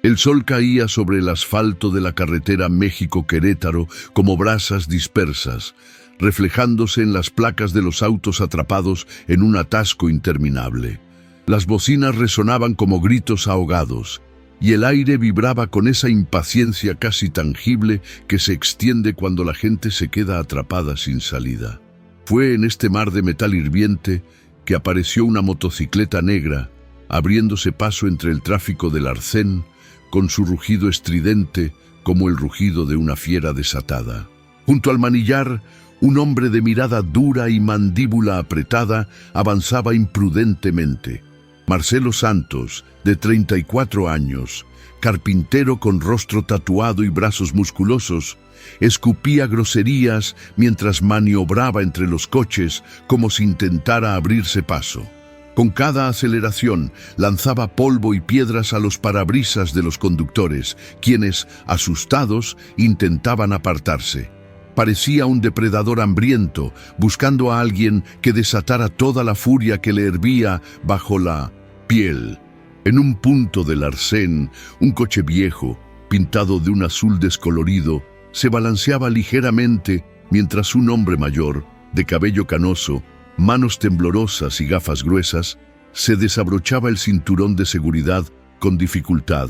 El sol caía sobre el asfalto de la carretera México-Querétaro como brasas dispersas, reflejándose en las placas de los autos atrapados en un atasco interminable. Las bocinas resonaban como gritos ahogados, y el aire vibraba con esa impaciencia casi tangible que se extiende cuando la gente se queda atrapada sin salida. Fue en este mar de metal hirviente que apareció una motocicleta negra, abriéndose paso entre el tráfico del arcén, con su rugido estridente como el rugido de una fiera desatada. Junto al manillar, un hombre de mirada dura y mandíbula apretada avanzaba imprudentemente. Marcelo Santos, de 34 años, carpintero con rostro tatuado y brazos musculosos, escupía groserías mientras maniobraba entre los coches como si intentara abrirse paso. Con cada aceleración lanzaba polvo y piedras a los parabrisas de los conductores, quienes, asustados, intentaban apartarse. Parecía un depredador hambriento, buscando a alguien que desatara toda la furia que le hervía bajo la piel. En un punto del arcén, un coche viejo, pintado de un azul descolorido, se balanceaba ligeramente mientras un hombre mayor, de cabello canoso, manos temblorosas y gafas gruesas, se desabrochaba el cinturón de seguridad con dificultad.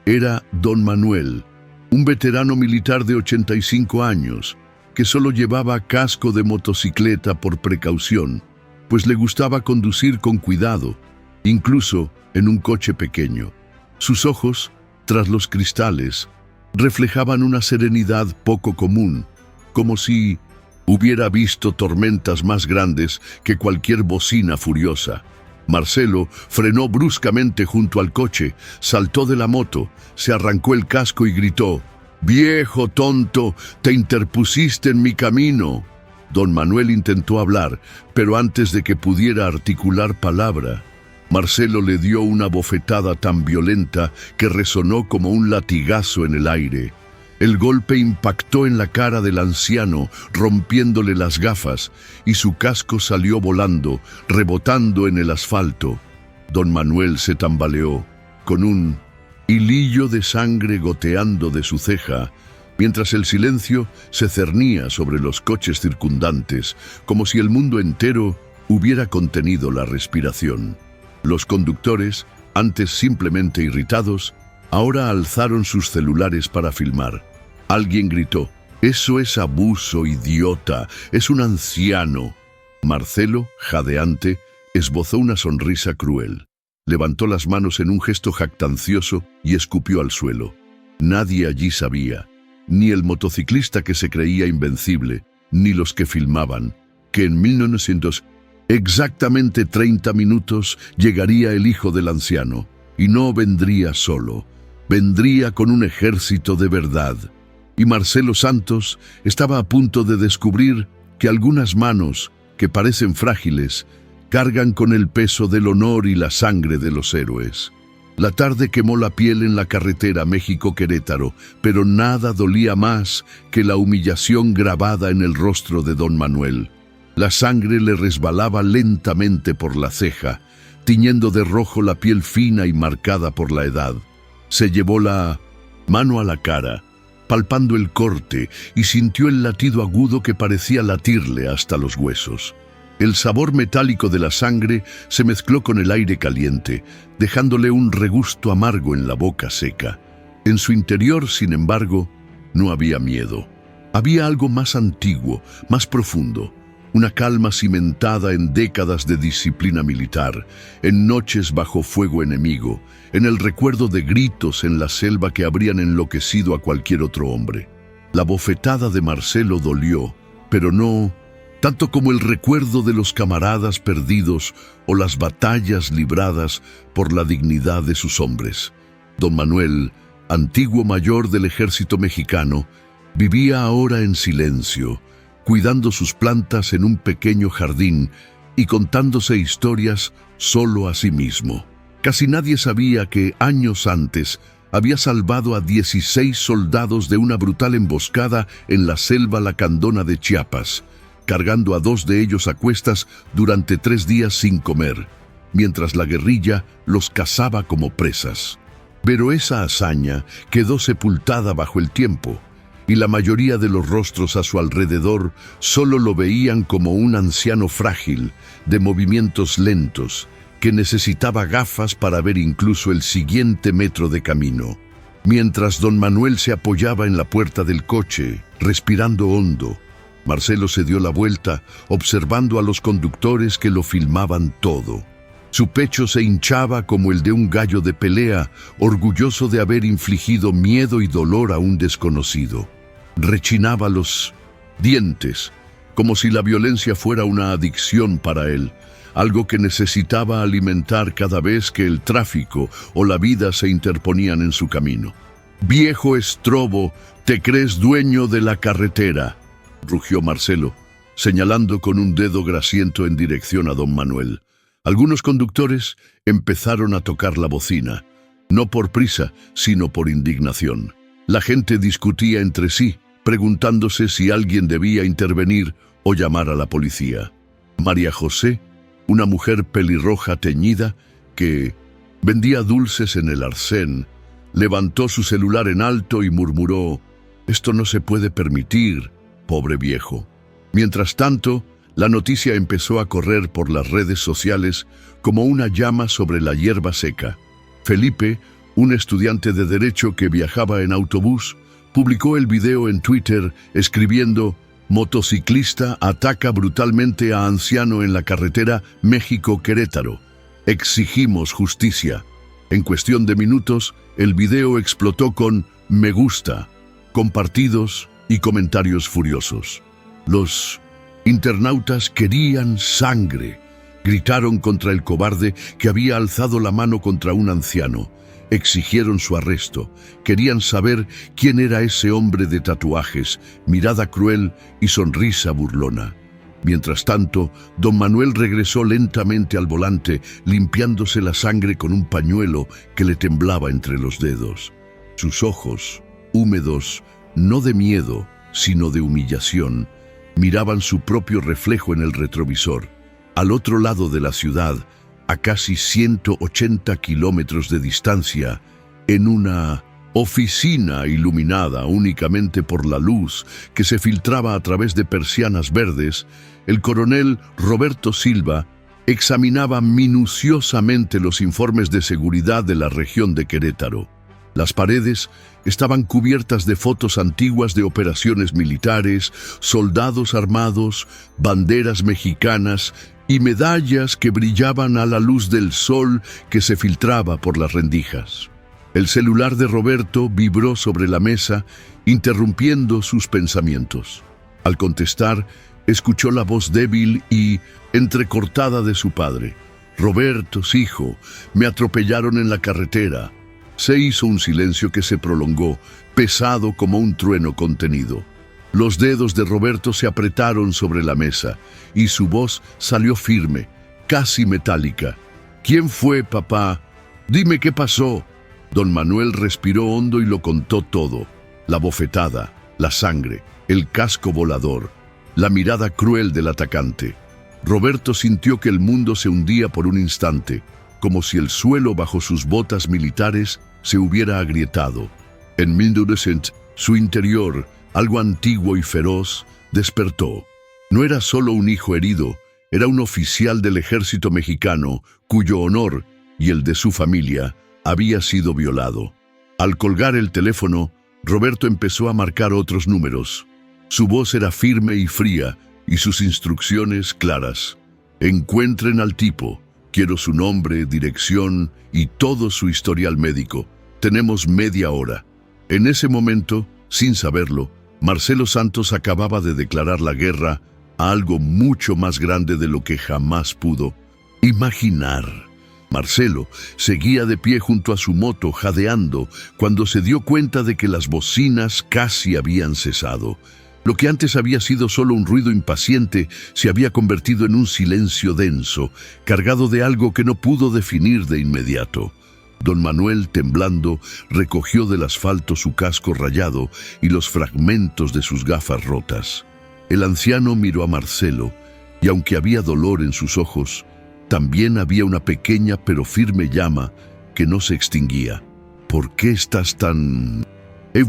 Era Don Manuel, un veterano militar de 85 años, que solo llevaba casco de motocicleta por precaución, pues le gustaba conducir con cuidado, incluso en un coche pequeño. Sus ojos, tras los cristales, reflejaban una serenidad poco común, como si hubiera visto tormentas más grandes que cualquier bocina furiosa. Marcelo frenó bruscamente junto al coche, saltó de la moto, se arrancó el casco y gritó: «¡Viejo tonto, te interpusiste en mi camino!». Don Manuel intentó hablar, pero antes de que pudiera articular palabra, Marcelo le dio una bofetada tan violenta que resonó como un latigazo en el aire. El golpe impactó en la cara del anciano, rompiéndole las gafas, y su casco salió volando, rebotando en el asfalto. Don Manuel se tambaleó, con un hilillo de sangre goteando de su ceja, mientras el silencio se cernía sobre los coches circundantes, como si el mundo entero hubiera contenido la respiración. Los conductores, antes simplemente irritados, ahora alzaron sus celulares para filmar. Alguien gritó: «¡Eso es abuso, idiota! ¡Es un anciano!». Marcelo, jadeante, esbozó una sonrisa cruel. Levantó las manos en un gesto jactancioso y escupió al suelo. Nadie allí sabía, ni el motociclista que se creía invencible, ni los que filmaban, que en 1900, exactamente 30 minutos, llegaría el hijo del anciano, y no vendría solo. Vendría con un ejército de verdad. Y Marcelo Santos estaba a punto de descubrir que algunas manos, que parecen frágiles, cargan con el peso del honor y la sangre de los héroes. La tarde quemó la piel en la carretera México-Querétaro, pero nada dolía más que la humillación grabada en el rostro de Don Manuel. La sangre le resbalaba lentamente por la ceja, tiñendo de rojo la piel fina y marcada por la edad. Se llevó la mano a la cara, palpando el corte, y sintió el latido agudo que parecía latirle hasta los huesos. El sabor metálico de la sangre se mezcló con el aire caliente, dejándole un regusto amargo en la boca seca. En su interior, sin embargo, no había miedo. Había algo más antiguo, más profundo. Una calma cimentada en décadas de disciplina militar, en noches bajo fuego enemigo, en el recuerdo de gritos en la selva que habrían enloquecido a cualquier otro hombre. La bofetada de Marcelo dolió, pero no tanto como el recuerdo de los camaradas perdidos o las batallas libradas por la dignidad de sus hombres. Don Manuel, antiguo mayor del ejército mexicano, vivía ahora en silencio, cuidando sus plantas en un pequeño jardín y contándose historias solo a sí mismo. Casi nadie sabía que años antes había salvado a 16 soldados de una brutal emboscada en la selva lacandona de Chiapas, cargando a 2 de ellos a cuestas durante 3 días sin comer, mientras la guerrilla los cazaba como presas. Pero esa hazaña quedó sepultada bajo el tiempo, y la mayoría de los rostros a su alrededor solo lo veían como un anciano frágil, de movimientos lentos, que necesitaba gafas para ver incluso el siguiente metro de camino. Mientras don Manuel se apoyaba en la puerta del coche, respirando hondo, Marcelo se dio la vuelta, observando a los conductores que lo filmaban todo. Su pecho se hinchaba como el de un gallo de pelea, orgulloso de haber infligido miedo y dolor a un desconocido. Rechinaba los dientes, como si la violencia fuera una adicción para él, algo que necesitaba alimentar cada vez que el tráfico o la vida se interponían en su camino. «Viejo estrobo, te crees dueño de la carretera», rugió Marcelo, señalando con un dedo grasiento en dirección a don Manuel. Algunos conductores empezaron a tocar la bocina, no por prisa, sino por indignación. La gente discutía entre sí, preguntándose si alguien debía intervenir o llamar a la policía. María José, una mujer pelirroja teñida que vendía dulces en el arcén, levantó su celular en alto y murmuró: «Esto no se puede permitir, pobre viejo». Mientras tanto, la noticia empezó a correr por las redes sociales como una llama sobre la hierba seca. Felipe, un estudiante de Derecho que viajaba en autobús, publicó el video en Twitter escribiendo: «Motociclista ataca brutalmente a anciano en la carretera México-Querétaro. Exigimos justicia». En cuestión de minutos, el video explotó con «me gusta», compartidos y comentarios furiosos. Los internautas querían sangre. Gritaron contra el cobarde que había alzado la mano contra un anciano. Exigieron su arresto. Querían saber quién era ese hombre de tatuajes, mirada cruel y sonrisa burlona. Mientras tanto, don Manuel regresó lentamente al volante, limpiándose la sangre con un pañuelo que le temblaba entre los dedos. Sus ojos, húmedos, no de miedo, sino de humillación, miraban su propio reflejo en el retrovisor. Al otro lado de la ciudad, a casi 180 kilómetros de distancia, en una oficina iluminada únicamente por la luz que se filtraba a través de persianas verdes, el coronel Roberto Silva examinaba minuciosamente los informes de seguridad de la región de Querétaro. Las paredes estaban cubiertas de fotos antiguas de operaciones militares, soldados armados, banderas mexicanas y medallas que brillaban a la luz del sol que se filtraba por las rendijas. El celular de Roberto vibró sobre la mesa, interrumpiendo sus pensamientos. Al contestar, escuchó la voz débil y entrecortada de su padre. «Roberto, hijo, me atropellaron en la carretera». Se hizo un silencio que se prolongó, pesado como un trueno contenido. Los dedos de Roberto se apretaron sobre la mesa y su voz salió firme, casi metálica. «¿Quién fue, papá? Dime qué pasó». Don Manuel respiró hondo y lo contó todo: la bofetada, la sangre, el casco volador, la mirada cruel del atacante. Roberto sintió que el mundo se hundía por un instante, como si el suelo bajo sus botas militares se hubiera agrietado. En 1900, su interior, algo antiguo y feroz, despertó. No era solo un hijo herido, era un oficial del ejército mexicano cuyo honor y el de su familia había sido violado. Al colgar el teléfono, Roberto empezó a marcar otros números. Su voz era firme y fría y sus instrucciones claras. «Encuentren al tipo. Quiero su nombre, dirección y todo su historial médico. Tenemos media hora». En ese momento, sin saberlo, Marcelo Santos acababa de declarar la guerra a algo mucho más grande de lo que jamás pudo imaginar. Marcelo seguía de pie junto a su moto, jadeando, cuando se dio cuenta de que las bocinas casi habían cesado. Lo que antes había sido solo un ruido impaciente se había convertido en un silencio denso, cargado de algo que no pudo definir de inmediato. Don Manuel, temblando, recogió del asfalto su casco rayado y los fragmentos de sus gafas rotas. El anciano miró a Marcelo, y aunque había dolor en sus ojos, también había una pequeña pero firme llama que no se extinguía. ¿Por qué estás tan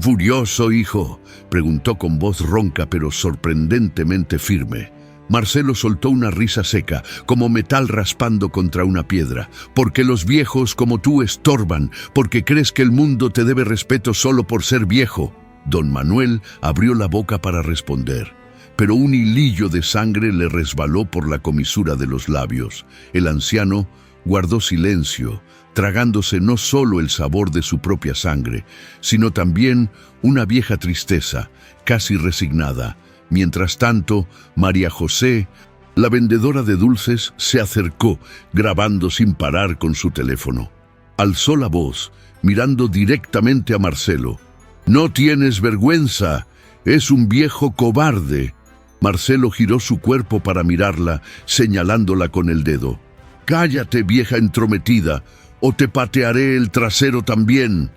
furioso, hijo?, preguntó con voz ronca pero sorprendentemente firme. Marcelo soltó una risa seca, como metal raspando contra una piedra. Porque los viejos como tú estorban, porque crees que el mundo te debe respeto solo por ser viejo. Don Manuel abrió la boca para responder, pero un hilillo de sangre le resbaló por la comisura de los labios. El anciano guardó silencio, tragándose no solo el sabor de su propia sangre, sino también una vieja tristeza, casi resignada. Mientras tanto, María José, la vendedora de dulces, se acercó, grabando sin parar con su teléfono. Alzó la voz, mirando directamente a Marcelo. «No tienes vergüenza, es un viejo cobarde». Marcelo giró su cuerpo para mirarla, señalándola con el dedo. «Cállate, vieja entrometida, o te patearé el trasero también».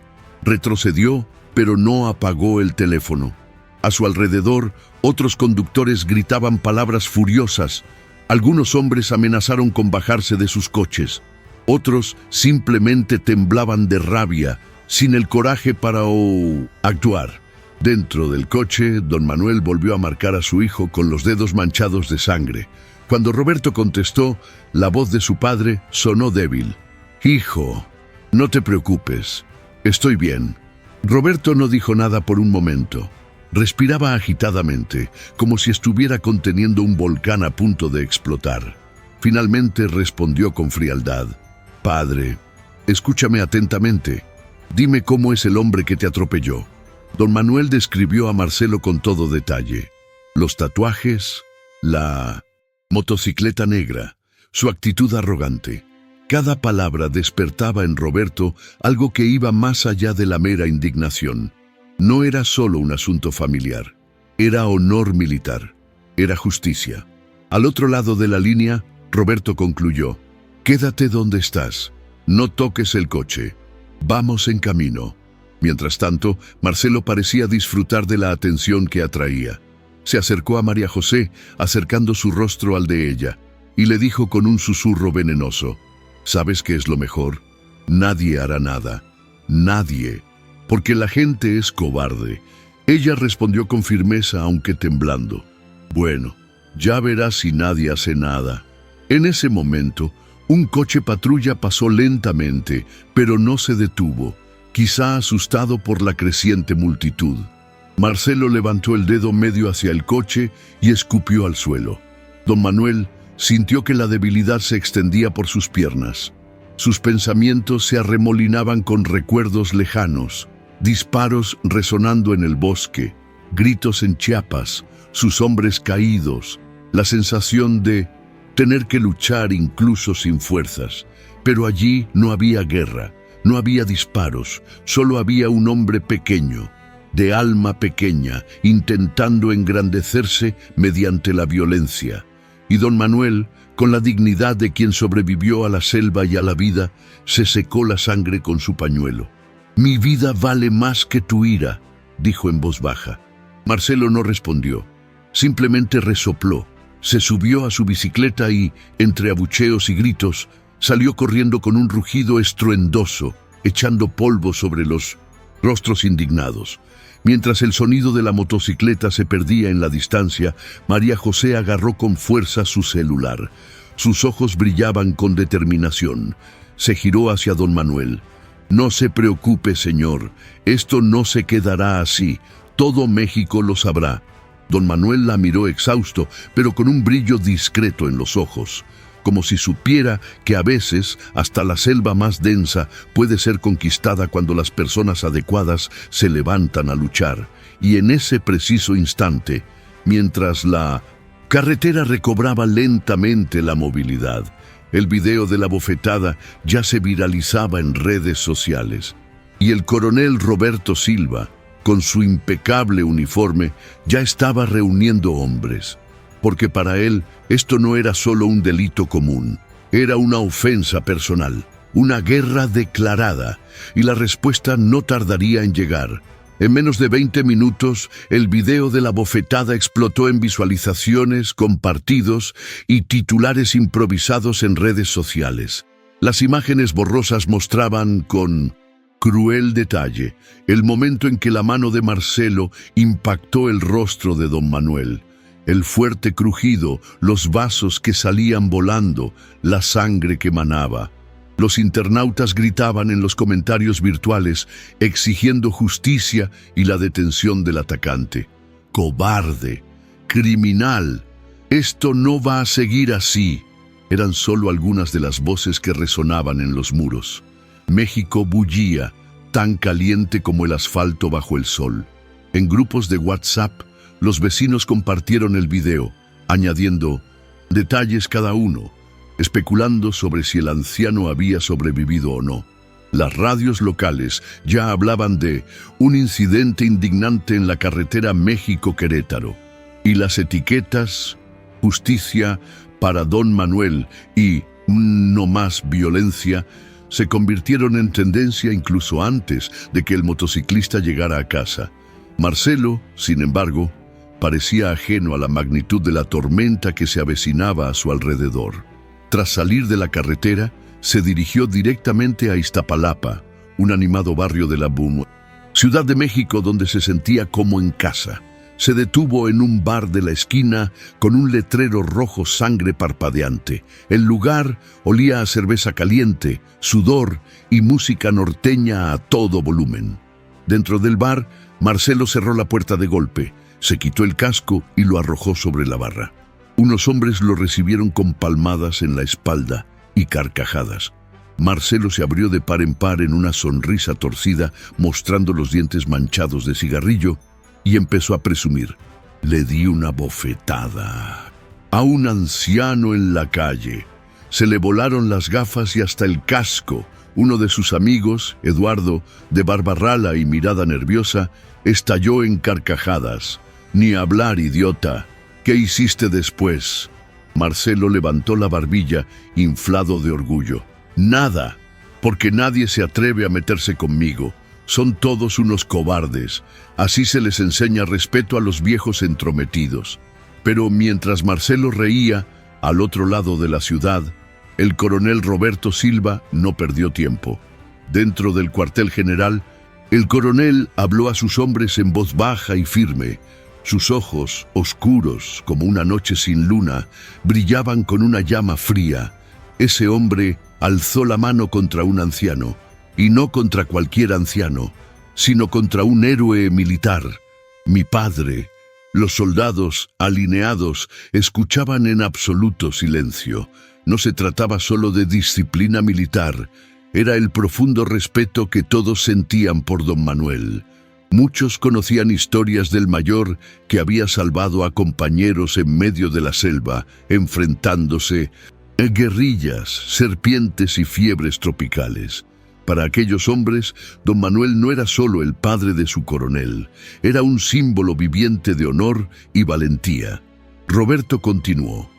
Retrocedió, pero no apagó el teléfono. A su alrededor, otros conductores gritaban palabras furiosas. Algunos hombres amenazaron con bajarse de sus coches. Otros simplemente temblaban de rabia, sin el coraje para actuar. Dentro del coche, don Manuel volvió a marcar a su hijo con los dedos manchados de sangre. Cuando Roberto contestó, la voz de su padre sonó débil. «Hijo, no te preocupes, estoy bien». Roberto no dijo nada por un momento. Respiraba agitadamente, como si estuviera conteniendo un volcán a punto de explotar. Finalmente respondió con frialdad. «Padre, escúchame atentamente. Dime cómo es el hombre que te atropelló». Don Manuel describió a Marcelo con todo detalle. Los tatuajes, la motocicleta negra, su actitud arrogante. Cada palabra despertaba en Roberto algo que iba más allá de la mera indignación. No era solo un asunto familiar, era honor militar, era justicia. Al otro lado de la línea, Roberto concluyó: «Quédate donde estás, no toques el coche, vamos en camino». Mientras tanto, Marcelo parecía disfrutar de la atención que atraía. Se acercó a María José, acercando su rostro al de ella, y le dijo con un susurro venenoso: «¿Sabes qué es lo mejor? Nadie hará nada, nadie, porque la gente es cobarde». Ella respondió con firmeza, aunque temblando: «Bueno, ya verás si nadie hace nada». En ese momento, un coche patrulla pasó lentamente, pero no se detuvo, quizá asustado por la creciente multitud. Marcelo levantó el dedo medio hacia el coche y escupió al suelo. Don Manuel sintió que la debilidad se extendía por sus piernas. Sus pensamientos se arremolinaban con recuerdos lejanos, disparos resonando en el bosque, gritos en Chiapas, sus hombres caídos, la sensación de tener que luchar incluso sin fuerzas. Pero allí no había guerra, no había disparos, solo había un hombre pequeño, de alma pequeña, intentando engrandecerse mediante la violencia. Y don Manuel, con la dignidad de quien sobrevivió a la selva y a la vida, se secó la sangre con su pañuelo. «Mi vida vale más que tu ira», dijo en voz baja. Marcelo no respondió, simplemente resopló, se subió a su bicicleta y, entre abucheos y gritos, salió corriendo con un rugido estruendoso, echando polvo sobre los rostros indignados. Mientras el sonido de la motocicleta se perdía en la distancia, María José agarró con fuerza su celular. Sus ojos brillaban con determinación. Se giró hacia don Manuel. «No se preocupe, señor. Esto no se quedará así. Todo México lo sabrá». Don Manuel la miró exhausto, pero con un brillo discreto en los ojos, como si supiera que a veces hasta la selva más densa puede ser conquistada cuando las personas adecuadas se levantan a luchar. Y en ese preciso instante, mientras la carretera recobraba lentamente la movilidad, el video de la bofetada ya se viralizaba en redes sociales. Y el coronel Roberto Silva, con su impecable uniforme, ya estaba reuniendo hombres. Porque para él esto no era solo un delito común, era una ofensa personal, una guerra declarada, y la respuesta no tardaría en llegar. En menos de 20 minutos, el video de la bofetada explotó en visualizaciones, compartidos y titulares improvisados en redes sociales. Las imágenes borrosas mostraban con Cruel detalle, el momento en que la mano de Marcelo impactó el rostro de don Manuel. El fuerte crujido, los vasos que salían volando, la sangre que manaba. Los internautas gritaban en los comentarios virtuales, exigiendo justicia y la detención del atacante. ¡Cobarde! ¡Criminal! Esto no va a seguir así. Eran solo algunas de las voces que resonaban en los muros. México bullía, tan caliente como el asfalto bajo el sol. En grupos de WhatsApp, los vecinos compartieron el video, añadiendo detalles cada uno, especulando sobre si el anciano había sobrevivido o no. Las radios locales ya hablaban de un incidente indignante en la carretera México-Querétaro. Y las etiquetas, justicia para don Manuel y no más violencia, se convirtieron en tendencia incluso antes de que el motociclista llegara a casa. Marcelo, sin embargo, parecía ajeno a la magnitud de la tormenta que se avecinaba a su alrededor. Tras salir de la carretera, se dirigió directamente a Iztapalapa, un animado barrio de la Ciudad de México donde se sentía como en casa. Se detuvo en un bar de la esquina con un letrero rojo sangre parpadeante. El lugar olía a cerveza caliente, sudor y música norteña a todo volumen. Dentro del bar, Marcelo cerró la puerta de golpe, se quitó el casco y lo arrojó sobre la barra. Unos hombres lo recibieron con palmadas en la espalda y carcajadas. Marcelo se abrió de par en par en una sonrisa torcida, mostrando los dientes manchados de cigarrillo, y empezó a presumir. Le di una bofetada a un anciano en la calle. Se le volaron las gafas y hasta el casco. Uno de sus amigos, Eduardo, de barba rala y mirada nerviosa, estalló en carcajadas. Ni hablar, idiota. ¿Qué hiciste después? Marcelo levantó la barbilla, inflado de orgullo. Nada, porque nadie se atreve a meterse conmigo. Son todos unos cobardes. Así se les enseña respeto a los viejos entrometidos. Pero mientras Marcelo reía, al otro lado de la ciudad, el coronel Roberto Silva no perdió tiempo. Dentro del cuartel general, el coronel habló a sus hombres en voz baja y firme. Sus ojos, oscuros como una noche sin luna, brillaban con una llama fría. Ese hombre alzó la mano contra un anciano, y no contra cualquier anciano, sino contra un héroe militar, mi padre. Los soldados, alineados, escuchaban en absoluto silencio. No se trataba solo de disciplina militar, era el profundo respeto que todos sentían por don Manuel. Muchos conocían historias del mayor que había salvado a compañeros en medio de la selva, enfrentándose a guerrillas, serpientes y fiebres tropicales. Para aquellos hombres, don Manuel no era solo el padre de su coronel, era un símbolo viviente de honor y valentía. Roberto continuó.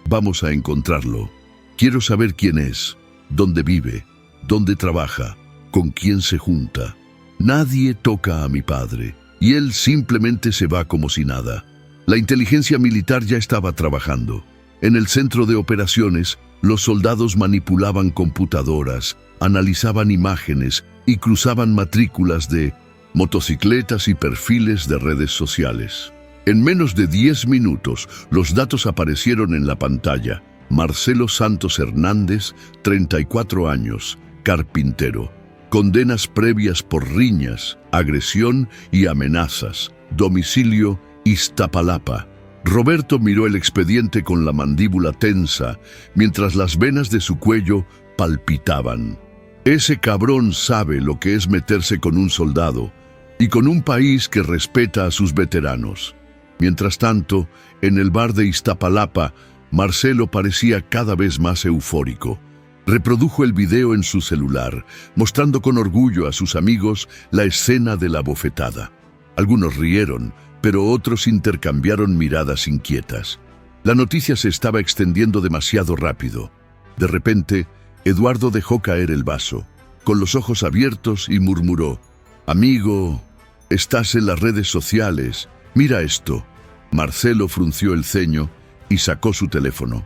Vamos a encontrarlo. Quiero saber quién es, dónde vive, dónde trabaja, con quién se junta. Nadie toca a mi padre, y él simplemente se va como si nada. La inteligencia militar ya estaba trabajando. En el centro de operaciones, los soldados manipulaban computadoras, analizaban imágenes y cruzaban matrículas de motocicletas y perfiles de redes sociales. En menos de 10 minutos, los datos aparecieron en la pantalla. Marcelo Santos Hernández, 34 años, carpintero. Condenas previas por riñas, agresión y amenazas. Domicilio, Iztapalapa. Roberto miró el expediente con la mandíbula tensa, mientras las venas de su cuello palpitaban. Ese cabrón sabe lo que es meterse con un soldado y con un país que respeta a sus veteranos. Mientras tanto, en el bar de Iztapalapa, Marcelo parecía cada vez más eufórico. Reprodujo el video en su celular, mostrando con orgullo a sus amigos la escena de la bofetada. Algunos rieron, pero otros intercambiaron miradas inquietas. La noticia se estaba extendiendo demasiado rápido. De repente, Eduardo dejó caer el vaso, con los ojos abiertos, y murmuró: «Amigo, estás en las redes sociales. Mira esto». Marcelo frunció el ceño y sacó su teléfono.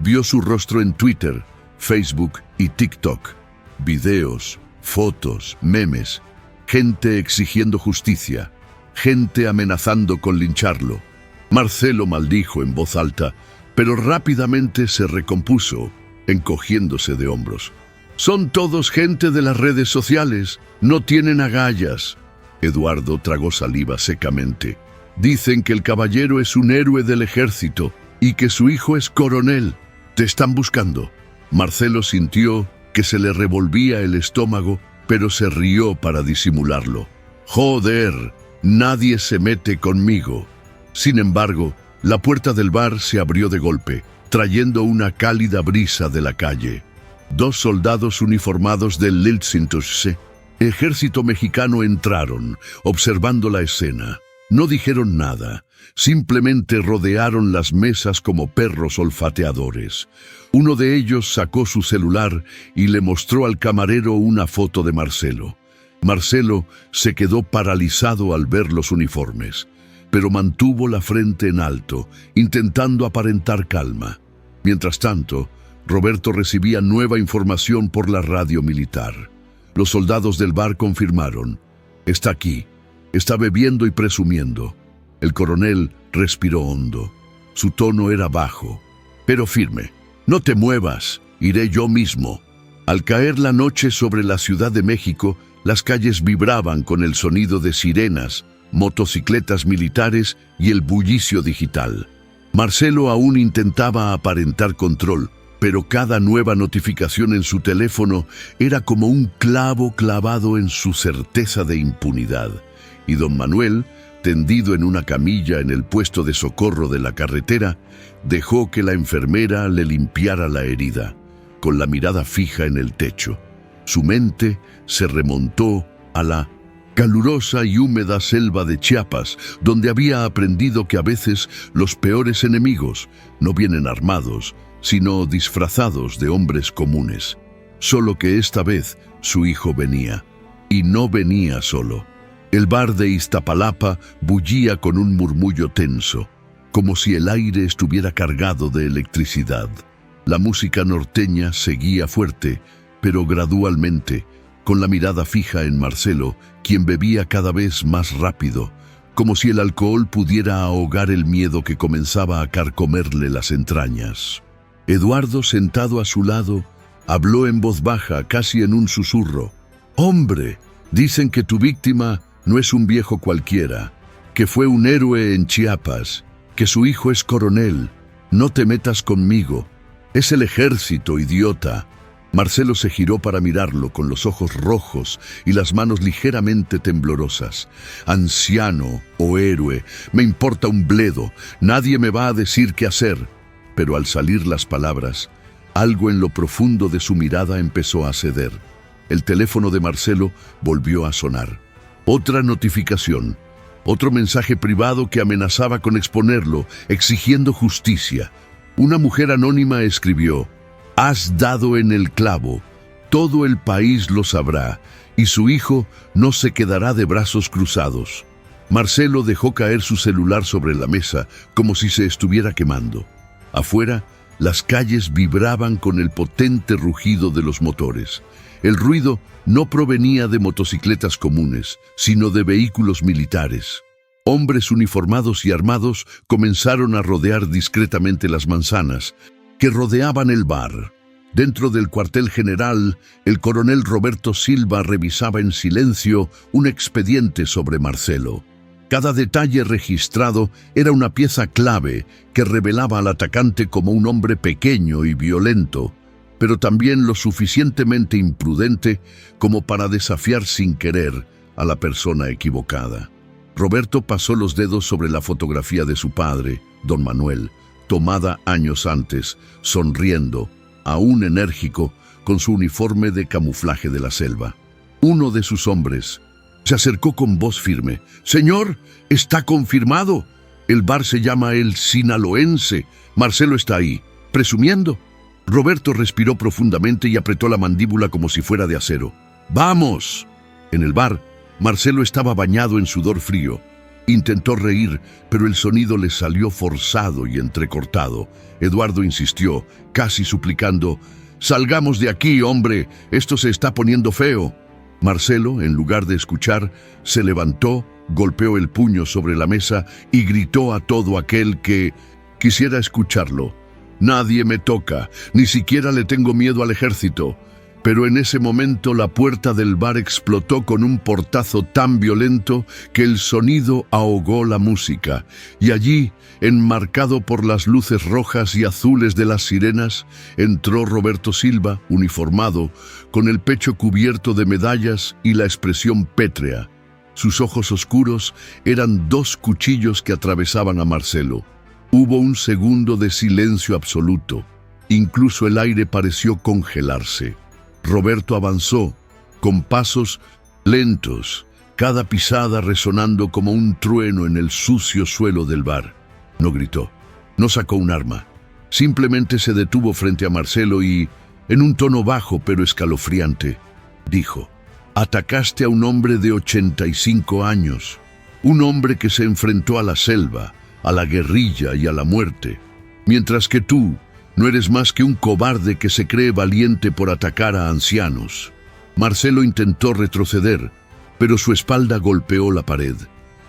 Vio su rostro en Twitter, Facebook y TikTok. Videos, fotos, memes, gente exigiendo justicia, gente amenazando con lincharlo. Marcelo maldijo en voz alta, pero rápidamente se recompuso, encogiéndose de hombros. «Son todos gente de las redes sociales, no tienen agallas». Eduardo tragó saliva secamente. «Dicen que el caballero es un héroe del ejército y que su hijo es coronel. Te están buscando». Marcelo sintió que se le revolvía el estómago, pero se rió para disimularlo. «Joder, nadie se mete conmigo». Sin embargo, la puerta del bar se abrió de golpe, trayendo una cálida brisa de la calle. Dos soldados uniformados del Liltsintusce, ejército mexicano, entraron, observando la escena. No dijeron nada, simplemente rodearon las mesas como perros olfateadores. Uno de ellos sacó su celular y le mostró al camarero una foto de Marcelo. Marcelo se quedó paralizado al ver los uniformes, pero mantuvo la frente en alto, intentando aparentar calma. Mientras tanto, Roberto recibía nueva información por la radio militar. Los soldados del bar confirmaron: «Está aquí, está bebiendo y presumiendo». El coronel respiró hondo. Su tono era bajo, pero firme. «No te muevas, iré yo mismo». Al caer la noche sobre la Ciudad de México, las calles vibraban con el sonido de sirenas, motocicletas militares y el bullicio digital. Marcelo aún intentaba aparentar control, pero cada nueva notificación en su teléfono era como un clavo clavado en su certeza de impunidad. Y don Manuel, tendido en una camilla en el puesto de socorro de la carretera, dejó que la enfermera le limpiara la herida, con la mirada fija en el techo. Su mente se remontó a la calurosa y húmeda selva de Chiapas, donde había aprendido que a veces los peores enemigos no vienen armados, sino disfrazados de hombres comunes. Solo que esta vez su hijo venía, y no venía solo. El bar de Iztapalapa bullía con un murmullo tenso, como si el aire estuviera cargado de electricidad. La música norteña seguía fuerte, pero gradualmente, con la mirada fija en Marcelo, quien bebía cada vez más rápido, como si el alcohol pudiera ahogar el miedo que comenzaba a carcomerle las entrañas. Eduardo, sentado a su lado, habló en voz baja, casi en un susurro. «Hombre, dicen que tu víctima no es un viejo cualquiera, que fue un héroe en Chiapas, que su hijo es coronel. No te metas conmigo. Es el ejército, idiota». Marcelo se giró para mirarlo con los ojos rojos y las manos ligeramente temblorosas. «Anciano o héroe, me importa un bledo, nadie me va a decir qué hacer». Pero al salir las palabras, algo en lo profundo de su mirada empezó a ceder. El teléfono de Marcelo volvió a sonar. Otra notificación, otro mensaje privado que amenazaba con exponerlo, exigiendo justicia. Una mujer anónima escribió: «Has dado en el clavo, todo el país lo sabrá, y su hijo no se quedará de brazos cruzados». Marcelo dejó caer su celular sobre la mesa, como si se estuviera quemando. Afuera, las calles vibraban con el potente rugido de los motores. El ruido no provenía de motocicletas comunes, sino de vehículos militares. Hombres uniformados y armados comenzaron a rodear discretamente las manzanas que rodeaban el bar. Dentro del cuartel general, el coronel Roberto Silva revisaba en silencio un expediente sobre Marcelo. Cada detalle registrado era una pieza clave que revelaba al atacante como un hombre pequeño y violento, pero también lo suficientemente imprudente como para desafiar sin querer a la persona equivocada. Roberto pasó los dedos sobre la fotografía de su padre, don Manuel, tomada años antes, sonriendo, aún enérgico, con su uniforme de camuflaje de la selva. Uno de sus hombres se acercó con voz firme. «Señor, está confirmado. El bar se llama El Sinaloense. Marcelo está ahí, presumiendo». Roberto respiró profundamente y apretó la mandíbula como si fuera de acero. «¡Vamos!». En el bar, Marcelo estaba bañado en sudor frío. Intentó reír, pero el sonido le salió forzado y entrecortado. Eduardo insistió, casi suplicando: «Salgamos de aquí, hombre, esto se está poniendo feo». Marcelo, en lugar de escuchar, se levantó, golpeó el puño sobre la mesa y gritó a todo aquel que quisiera escucharlo: «Nadie me toca, ni siquiera le tengo miedo al ejército». Pero en ese momento la puerta del bar explotó con un portazo tan violento que el sonido ahogó la música, y allí, enmarcado por las luces rojas y azules de las sirenas, entró Roberto Silva, uniformado, con el pecho cubierto de medallas y la expresión pétrea. Sus ojos oscuros eran dos cuchillos que atravesaban a Marcelo. Hubo un segundo de silencio absoluto. Incluso el aire pareció congelarse. Roberto avanzó, con pasos lentos, cada pisada resonando como un trueno en el sucio suelo del bar. No gritó, no sacó un arma. Simplemente se detuvo frente a Marcelo y, en un tono bajo pero escalofriante, dijo: «Atacaste a un hombre de 85 años, un hombre que se enfrentó a la selva, a la guerrilla y a la muerte, mientras que tú no eres más que un cobarde que se cree valiente por atacar a ancianos». Marcelo intentó retroceder, pero su espalda golpeó la pared.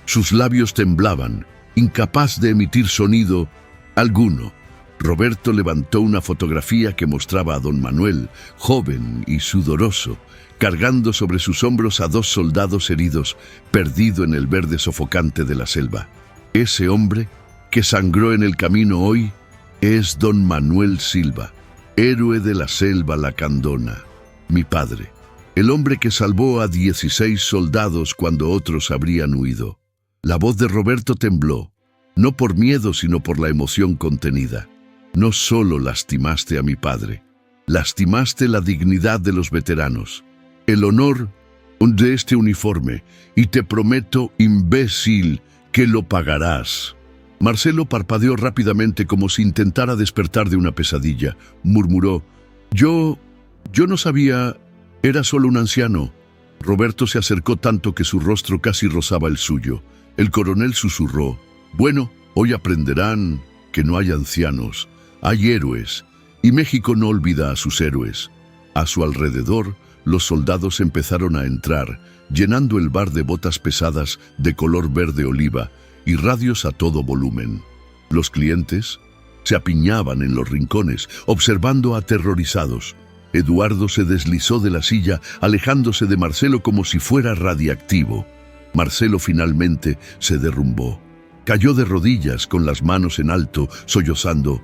Sus labios temblaban, incapaz de emitir sonido alguno. Roberto levantó una fotografía que mostraba a don Manuel, joven y sudoroso, cargando sobre sus hombros a dos soldados heridos, perdido en el verde sofocante de la selva. Ese hombre, que sangró en el camino hoy, es don Manuel Silva, héroe de la selva lacandona, mi padre, el hombre que salvó a 16 soldados cuando otros habrían huido. La voz de Roberto tembló, no por miedo sino por la emoción contenida. No solo lastimaste a mi padre, lastimaste la dignidad de los veteranos, el honor de este uniforme, y te prometo, imbécil, que lo pagarás. Marcelo parpadeó rápidamente como si intentara despertar de una pesadilla. Murmuró: Yo no sabía, era solo un anciano». Roberto se acercó tanto que su rostro casi rozaba el suyo. El coronel susurró: «Bueno, hoy aprenderán que no hay ancianos, hay héroes, y México no olvida a sus héroes». A su alrededor, los soldados empezaron a entrar, llenando el bar de botas pesadas de color verde oliva y radios a todo volumen. Los clientes se apiñaban en los rincones, observando aterrorizados. Eduardo se deslizó de la silla, alejándose de Marcelo como si fuera radiactivo. Marcelo finalmente se derrumbó. Cayó de rodillas con las manos en alto, sollozando: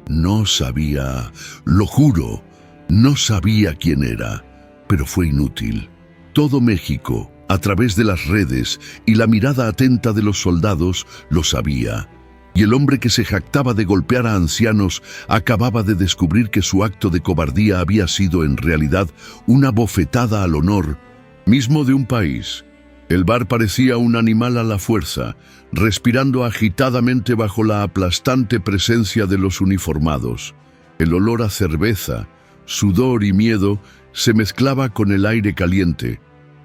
«No sabía, lo juro, no sabía quién era». Pero fue inútil. Todo México, a través de las redes y la mirada atenta de los soldados, lo sabía. Y el hombre que se jactaba de golpear a ancianos acababa de descubrir que su acto de cobardía había sido en realidad una bofetada al honor mismo de un país. El bar parecía un animal a la fuerza, respirando agitadamente bajo la aplastante presencia de los uniformados. El olor a cerveza, sudor y miedo se mezclaba con el aire caliente,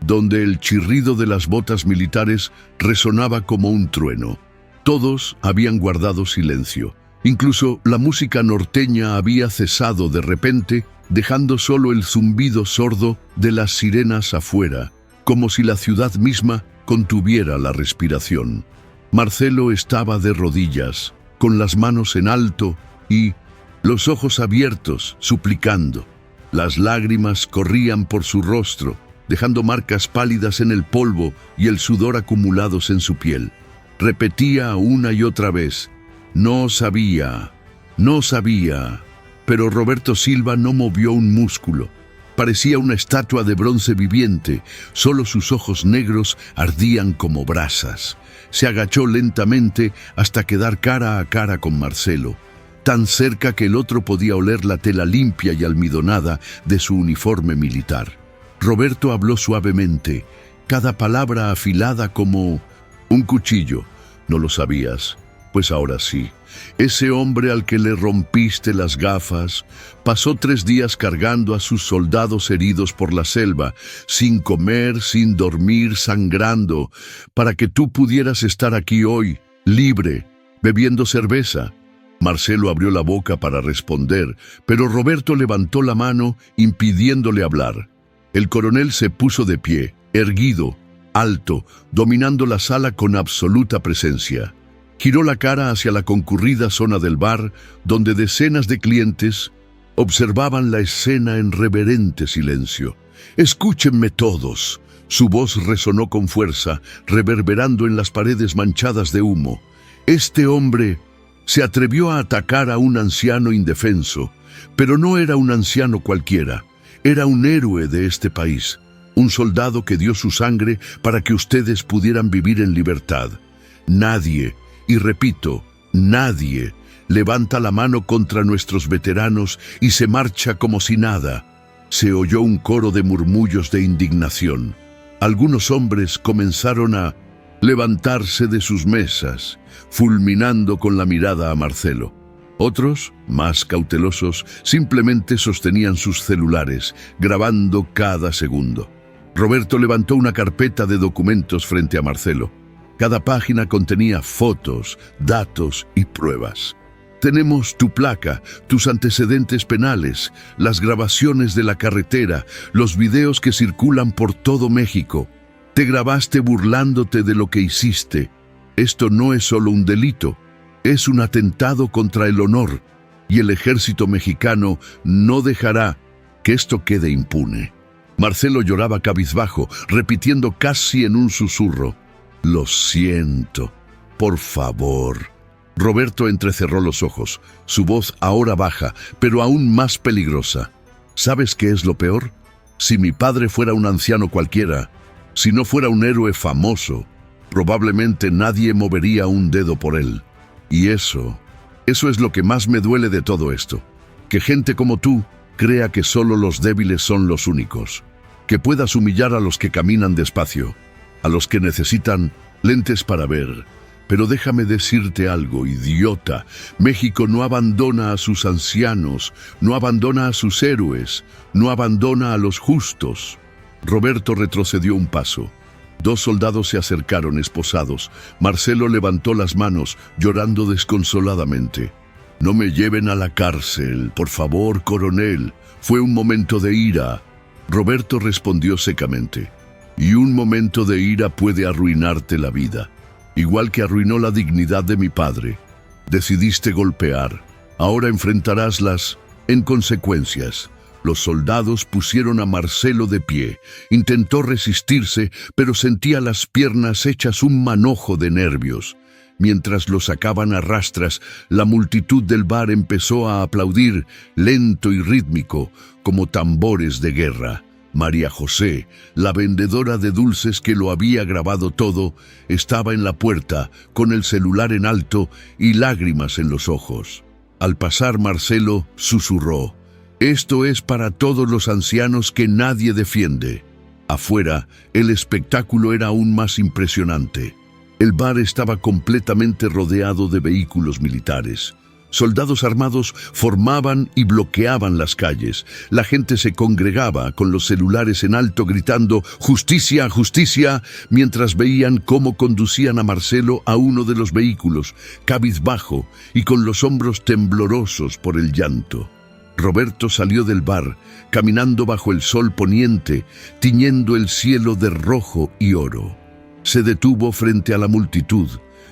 donde el chirrido de las botas militares resonaba como un trueno. Todos habían guardado silencio. Incluso la música norteña había cesado de repente, dejando solo el zumbido sordo de las sirenas afuera, como si la ciudad misma contuviera la respiración. Marcelo estaba de rodillas, con las manos en alto y los ojos abiertos, suplicando. Las lágrimas corrían por su rostro, dejando marcas pálidas en el polvo y el sudor acumulados en su piel. Repetía una y otra vez: «No sabía, no sabía». Pero Roberto Silva no movió un músculo. Parecía una estatua de bronce viviente, solo sus ojos negros ardían como brasas. Se agachó lentamente hasta quedar cara a cara con Marcelo, tan cerca que el otro podía oler la tela limpia y almidonada de su uniforme militar. Roberto habló suavemente, cada palabra afilada como un cuchillo. «No lo sabías, pues ahora sí. Ese hombre al que le rompiste las gafas pasó 3 días cargando a sus soldados heridos por la selva, sin comer, sin dormir, sangrando, para que tú pudieras estar aquí hoy, libre, bebiendo cerveza». Marcelo abrió la boca para responder, pero Roberto levantó la mano impidiéndole hablar. El coronel se puso de pie, erguido, alto, dominando la sala con absoluta presencia. Giró la cara hacia la concurrida zona del bar, donde decenas de clientes observaban la escena en reverente silencio. «Escúchenme todos». Su voz resonó con fuerza, reverberando en las paredes manchadas de humo. Este hombre se atrevió a atacar a un anciano indefenso, pero no era un anciano cualquiera. Era un héroe de este país, un soldado que dio su sangre para que ustedes pudieran vivir en libertad. Nadie, y repito, nadie, levanta la mano contra nuestros veteranos y se marcha como si nada. Se oyó un coro de murmullos de indignación. Algunos hombres comenzaron a levantarse de sus mesas, fulminando con la mirada a Marcelo. Otros, más cautelosos, simplemente sostenían sus celulares, grabando cada segundo. Roberto levantó una carpeta de documentos frente a Marcelo. Cada página contenía fotos, datos y pruebas. Tenemos tu placa, tus antecedentes penales, las grabaciones de la carretera, los videos que circulan por todo México. Te grabaste burlándote de lo que hiciste. Esto no es solo un delito, es un atentado contra el honor, y el ejército mexicano no dejará que esto quede impune. Marcelo lloraba cabizbajo, repitiendo casi en un susurro: «Lo siento, por favor». Roberto entrecerró los ojos, su voz ahora baja, pero aún más peligrosa. ¿Sabes qué es lo peor? Si mi padre fuera un anciano cualquiera, si no fuera un héroe famoso, probablemente nadie movería un dedo por él. Y eso es lo que más me duele de todo esto. Que gente como tú crea que solo los débiles son los únicos. Que puedas humillar a los que caminan despacio, a los que necesitan lentes para ver. Pero déjame decirte algo, idiota. México no abandona a sus ancianos, no abandona a sus héroes, no abandona a los justos. Roberto retrocedió un paso. Dos soldados se acercaron esposados. Marcelo levantó las manos, llorando desconsoladamente. «No me lleven a la cárcel, por favor, coronel. Fue un momento de ira». Roberto respondió secamente: «Y un momento de ira puede arruinarte la vida. Igual que arruinó la dignidad de mi padre. Decidiste golpear. Ahora enfrentarás las consecuencias». Los soldados pusieron a Marcelo de pie. Intentó resistirse, pero sentía las piernas hechas un manojo de nervios. Mientras lo sacaban a rastras, la multitud del bar empezó a aplaudir, lento y rítmico, como tambores de guerra. María José, la vendedora de dulces que lo había grabado todo, estaba en la puerta, con el celular en alto y lágrimas en los ojos. Al pasar, Marcelo susurró: «Esto es para todos los ancianos que nadie defiende». Afuera, el espectáculo era aún más impresionante. El bar estaba completamente rodeado de vehículos militares. Soldados armados formaban y bloqueaban las calles. La gente se congregaba con los celulares en alto gritando «¡Justicia, justicia!», mientras veían cómo conducían a Marcelo a uno de los vehículos, cabizbajo y con los hombros temblorosos por el llanto. Roberto salió del bar, caminando bajo el sol poniente, tiñendo el cielo de rojo y oro. Se detuvo frente a la multitud,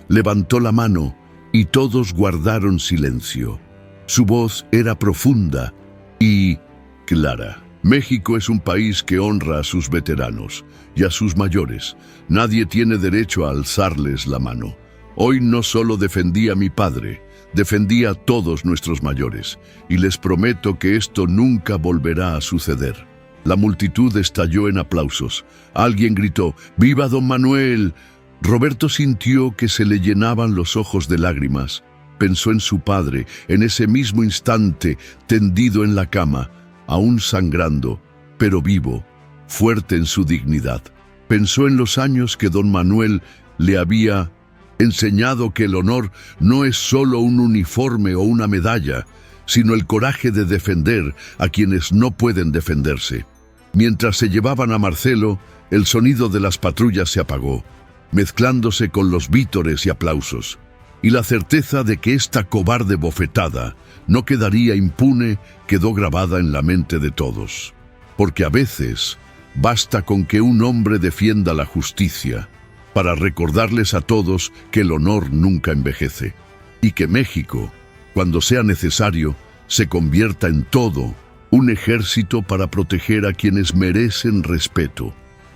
levantó la mano y todos guardaron silencio. Su voz era profunda y clara. México es un país que honra a sus veteranos y a sus mayores. Nadie tiene derecho a alzarles la mano. Hoy no solo defendí a mi padre, defendí a todos nuestros mayores, y les prometo que esto nunca volverá a suceder. La multitud estalló en aplausos. Alguien gritó: «¡Viva don Manuel!». Roberto sintió que se le llenaban los ojos de lágrimas. Pensó en su padre, en ese mismo instante, tendido en la cama, aún sangrando, pero vivo, fuerte en su dignidad. Pensó en los años que don Manuel le había enseñado que el honor no es solo un uniforme o una medalla, sino el coraje de defender a quienes no pueden defenderse. Mientras se llevaban a Marcelo, el sonido de las patrullas se apagó, mezclándose con los vítores y aplausos, y la certeza de que esta cobarde bofetada no quedaría impune quedó grabada en la mente de todos. Porque a veces Basta con que un hombre defienda la justicia para recordarles a todos que el honor nunca envejece y que México, cuando sea necesario, se convierta en todo un ejército para proteger a quienes merecen respeto.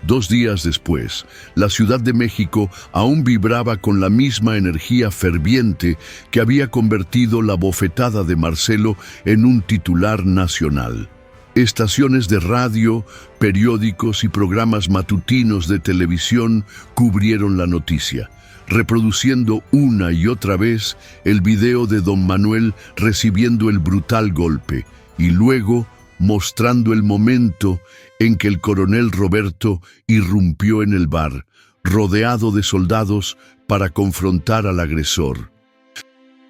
2 días después, la Ciudad de México aún vibraba con la misma energía ferviente que había convertido la bofetada de Marcelo en un titular nacional. Estaciones de radio, periódicos y programas matutinos de televisión cubrieron la noticia, reproduciendo una y otra vez el video de don Manuel recibiendo el brutal golpe y luego mostrando el momento en que el coronel Roberto irrumpió en el bar, rodeado de soldados para confrontar al agresor.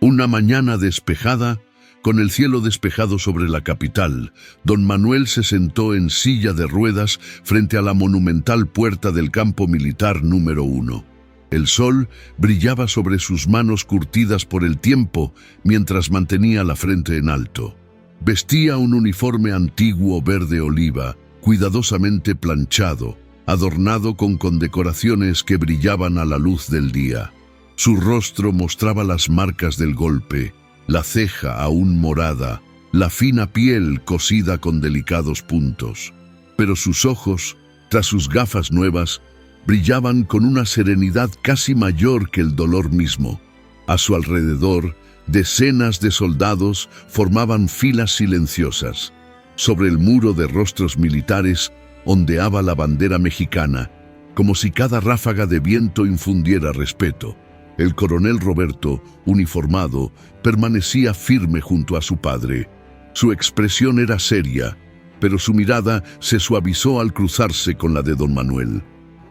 Una mañana despejada, con el cielo despejado sobre la capital, don Manuel se sentó en silla de ruedas frente a la monumental puerta del campo militar número 1. El sol brillaba sobre sus manos curtidas por el tiempo mientras mantenía la frente en alto. Vestía un uniforme antiguo verde oliva, cuidadosamente planchado, adornado con condecoraciones que brillaban a la luz del día. Su rostro mostraba las marcas del golpe, la ceja aún morada, la fina piel cosida con delicados puntos. Pero sus ojos, tras sus gafas nuevas, brillaban con una serenidad casi mayor que el dolor mismo. A su alrededor, decenas de soldados formaban filas silenciosas. Sobre el muro de rostros militares ondeaba la bandera mexicana, como si cada ráfaga de viento infundiera respeto. El coronel Roberto, uniformado, permanecía firme junto a su padre. Su expresión era seria, pero su mirada se suavizó al cruzarse con la de don Manuel.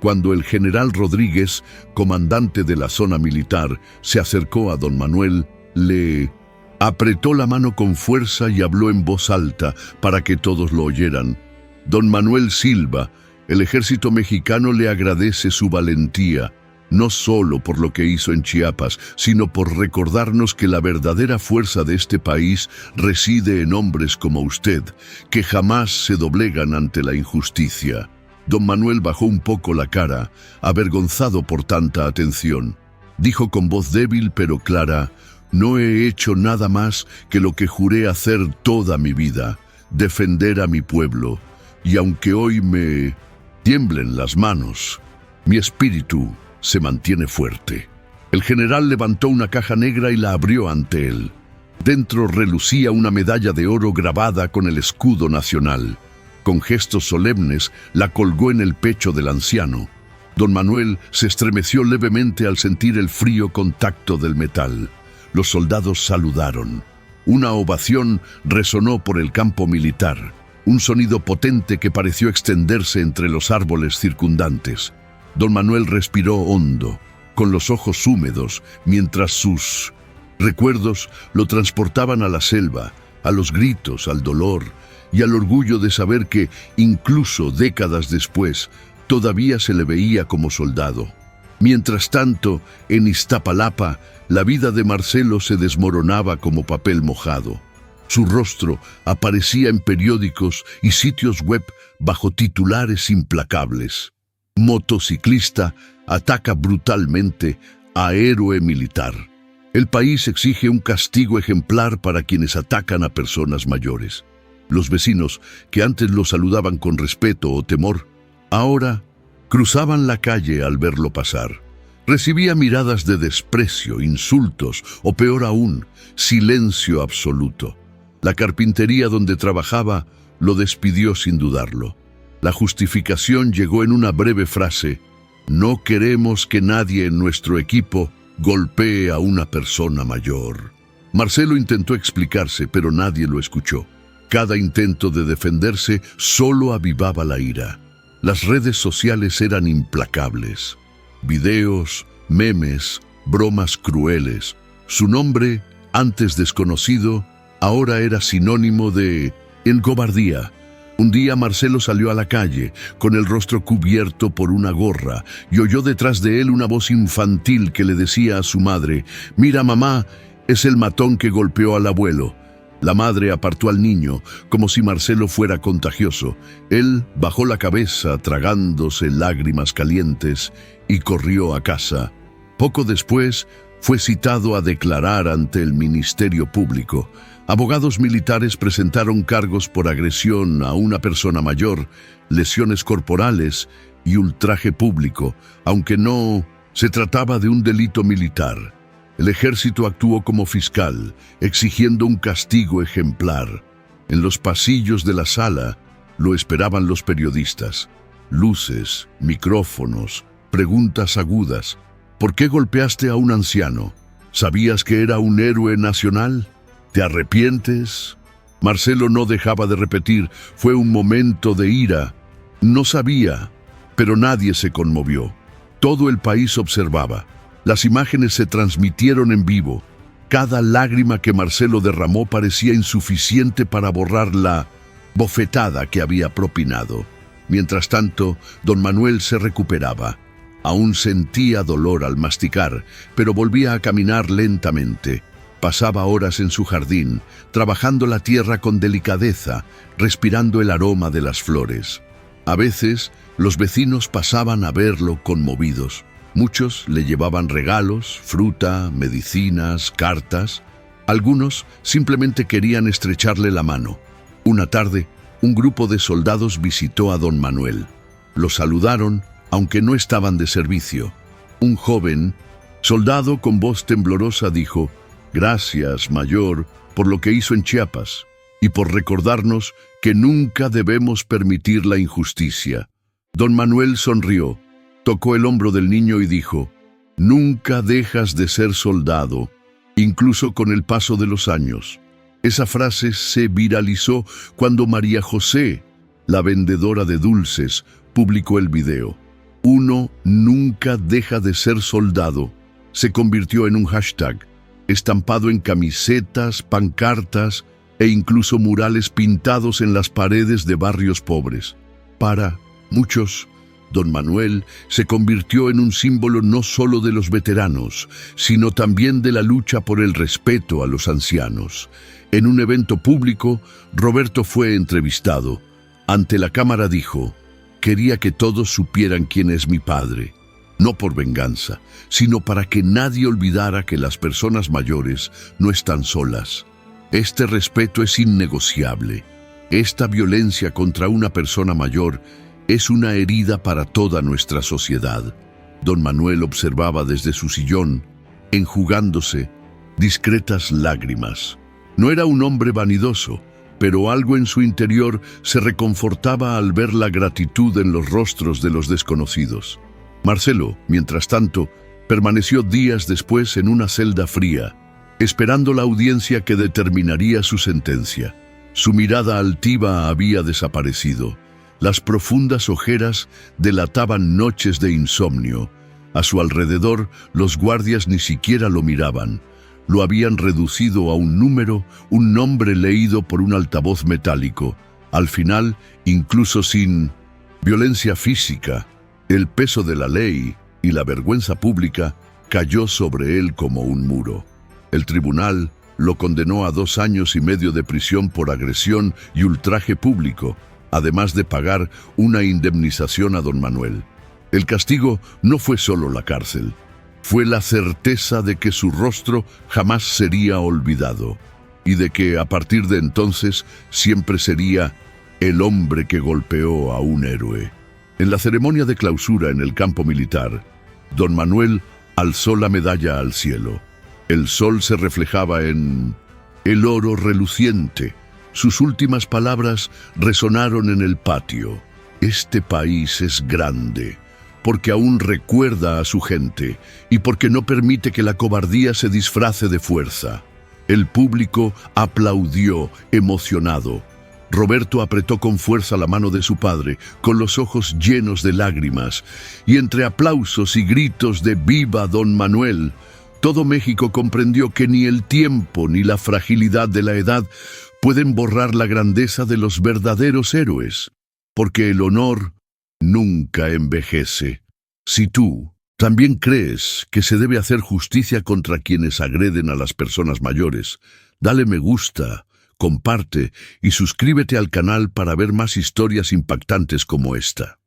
Cuando el general Rodríguez, comandante de la zona militar, se acercó a don Manuel, le apretó la mano con fuerza y habló en voz alta para que todos lo oyeran. Don Manuel Silva, el ejército mexicano le agradece su valentía, no solo por lo que hizo en Chiapas, sino por recordarnos que la verdadera fuerza de este país reside en hombres como usted, que jamás se doblegan ante la injusticia. Don Manuel bajó un poco la cara, avergonzado por tanta atención. Dijo con voz débil pero clara: «No he hecho nada más que lo que juré hacer toda mi vida, defender a mi pueblo, y aunque hoy me tiemblen las manos, mi espíritu se mantiene fuerte». El general levantó una caja negra y la abrió ante él. Dentro relucía una medalla de oro grabada con el escudo nacional. Con gestos solemnes la colgó en el pecho del anciano. Don Manuel se estremeció levemente al sentir el frío contacto del metal. Los soldados saludaron. Una ovación resonó por el campo militar, un sonido potente que pareció extenderse entre los árboles circundantes. Don Manuel respiró hondo, con los ojos húmedos, mientras sus recuerdos lo transportaban a la selva, a los gritos, al dolor y al orgullo de saber que, incluso décadas después, todavía se le veía como soldado. Mientras tanto, en Iztapalapa, la vida de Marcelo se desmoronaba como papel mojado. Su rostro aparecía en periódicos y sitios web bajo titulares implacables. Motociclista ataca brutalmente a héroe militar. El país exige un castigo ejemplar para quienes atacan a personas mayores. Los vecinos, que antes lo saludaban con respeto o temor, ahora cruzaban la calle al verlo pasar. Recibía miradas de desprecio, insultos o, peor aún, silencio absoluto. La carpintería donde trabajaba lo despidió sin dudarlo. La justificación llegó en una breve frase: «No queremos que nadie en nuestro equipo golpee a una persona mayor». Marcelo intentó explicarse, pero nadie lo escuchó. Cada intento de defenderse solo avivaba la ira. Las redes sociales eran implacables. Videos, memes, bromas crueles. Su nombre, antes desconocido, ahora era sinónimo de encobardía. Un día Marcelo salió a la calle, con el rostro cubierto por una gorra, y oyó detrás de él una voz infantil que le decía a su madre: «Mira, mamá, es el matón que golpeó al abuelo». La madre apartó al niño, como si Marcelo fuera contagioso. Él bajó la cabeza, tragándose lágrimas calientes, y corrió a casa. Poco después, fue citado a declarar ante el Ministerio Público. Abogados militares presentaron cargos por agresión a una persona mayor, lesiones corporales y ultraje público, aunque no se trataba de un delito militar. El ejército actuó como fiscal, exigiendo un castigo ejemplar. En los pasillos de la sala lo esperaban los periodistas. Luces, micrófonos, preguntas agudas. ¿Por qué golpeaste a un anciano? ¿Sabías que era un héroe nacional? ¿Te arrepientes? Marcelo no dejaba de repetir, fue un momento de ira. No sabía, pero nadie se conmovió. Todo el país observaba. Las imágenes se transmitieron en vivo. Cada lágrima que Marcelo derramó parecía insuficiente para borrar la bofetada que había propinado. Mientras tanto, don Manuel se recuperaba. Aún sentía dolor al masticar, pero volvía a caminar lentamente. Pasaba horas en su jardín, trabajando la tierra con delicadeza, respirando el aroma de las flores. A veces, los vecinos pasaban a verlo conmovidos. Muchos le llevaban regalos, fruta, medicinas, cartas. Algunos simplemente querían estrecharle la mano. Una tarde, un grupo de soldados visitó a don Manuel. Lo saludaron, aunque no estaban de servicio. Un joven soldado con voz temblorosa dijo: «Gracias, mayor, por lo que hizo en Chiapas y por recordarnos que nunca debemos permitir la injusticia». Don Manuel sonrió, tocó el hombro del niño y dijo: «Nunca dejas de ser soldado, incluso con el paso de los años». Esa frase se viralizó cuando María José, la vendedora de dulces, publicó el video. «Uno nunca deja de ser soldado» se convirtió en un hashtag, estampado en camisetas, pancartas e incluso murales pintados en las paredes de barrios pobres. Para muchos, don Manuel se convirtió en un símbolo no solo de los veteranos, sino también de la lucha por el respeto a los ancianos. En un evento público, Roberto fue entrevistado. Ante la cámara dijo: «Quería que todos supieran quién es mi padre, no por venganza, sino para que nadie olvidara que las personas mayores no están solas. Este respeto es innegociable. Esta violencia contra una persona mayor es una herida para toda nuestra sociedad». Don Manuel observaba desde su sillón, enjugándose discretas lágrimas. No era un hombre vanidoso, pero algo en su interior se reconfortaba al ver la gratitud en los rostros de los desconocidos. Marcelo, mientras tanto, permaneció días después en una celda fría, esperando la audiencia que determinaría su sentencia. Su mirada altiva había desaparecido. Las profundas ojeras delataban noches de insomnio. A su alrededor, los guardias ni siquiera lo miraban. Lo habían reducido a un número, un nombre leído por un altavoz metálico. Al final, incluso sin violencia física, el peso de la ley y la vergüenza pública cayó sobre él como un muro. El tribunal lo condenó a 2 años y medio de prisión por agresión y ultraje público, además de pagar una indemnización a don Manuel. El castigo no fue solo la cárcel, fue la certeza de que su rostro jamás sería olvidado y de que a partir de entonces siempre sería el hombre que golpeó a un héroe. En la ceremonia de clausura en el campo militar, don Manuel alzó la medalla al cielo. El sol se reflejaba en el oro reluciente. Sus últimas palabras resonaron en el patio. Este país es grande, porque aún recuerda a su gente y porque no permite que la cobardía se disfrace de fuerza. El público aplaudió, emocionado. Roberto apretó con fuerza la mano de su padre, con los ojos llenos de lágrimas, y entre aplausos y gritos de «¡Viva don Manuel!», todo México comprendió que ni el tiempo ni la fragilidad de la edad pueden borrar la grandeza de los verdaderos héroes, porque el honor nunca envejece. Si tú también crees que se debe hacer justicia contra quienes agreden a las personas mayores, dale me gusta, comparte y suscríbete al canal para ver más historias impactantes como esta.